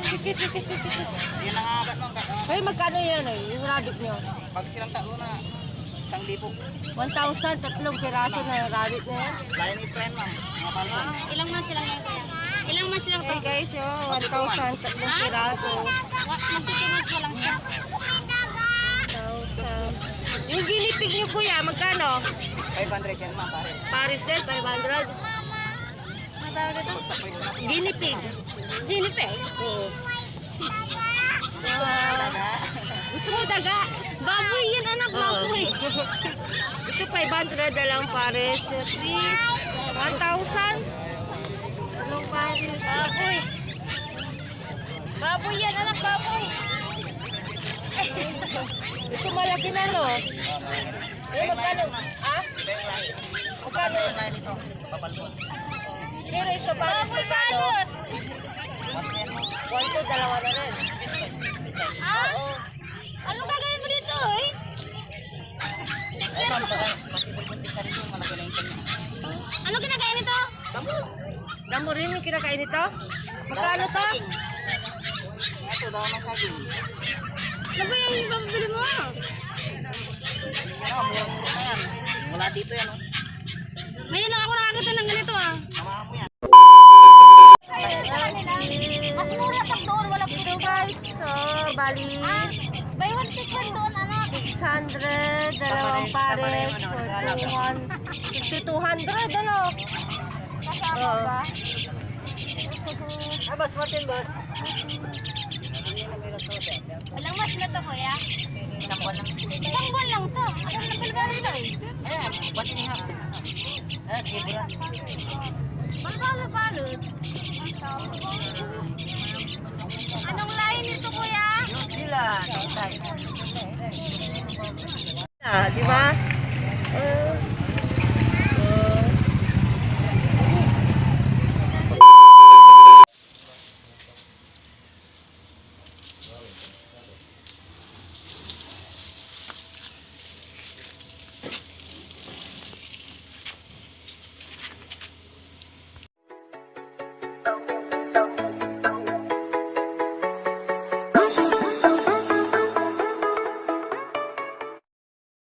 Yan ang agat mo. Ay, magkano yan eh, yung rabbit nyo? Pag silang talo na, 1,000. 1,000, tatlong piraso na yung rabbit na yan. Lion ito yan, ma'am. Mga palpon. Ilang months lang yan kaya? Ilang months lang to? Okay guys, yung 1,000, tatlong piraso. Magtitimas mo lang siya. 1,000. Yung guinea pig nyo kuya, magkano? 500 yan, ma'am, pare. Paris din, 500. Matawag ito? Guinea pig. Guinea pig? Oo. Talaga? Gusto mo daga? Baboy yan anak, baboy. Ito 500 na lang pares. 3, 1,000. Anong pares? Baboy. Baboy yan anak, baboy. Ito malaki na no? Eh, magkano? Ha? Magkano yung lion ito? Papalpon. Pero ito pares Baboy magkano? balot. 1, 2, dalawa na rin. Ah? Ano gagawin mo dito eh? Ay, ma'am, baka masipag buntis na rin yung malaki na yung tiyan niya. Ano kinakain nito? Tamo. Damo rin yung kinakain nito? Magkano to? Ito, daw ng saging. Ano ba yung ipapabili mo? Ano, murang-mura na yan. Wala dito yan, oh. Ngayon lang ako nakakita ng ganito ah. Tama mo yan. Mas mura pag doon, wala Ito guys, so bali Buy one take one doon anak. 600, dalawang pares, 41, 5,200 ano? Kasama Oo. ba? Ah, boss, Martin, boss. Walang mas na to kuya. Isang buwan lang. Isang buwan lang to. Ako nagbalbalo to eh. Ayan, buwan din ha. Ayan, sige, buwan. Balbalo-balot. Anong lahi nito kuya? Sila. Ah, di ba?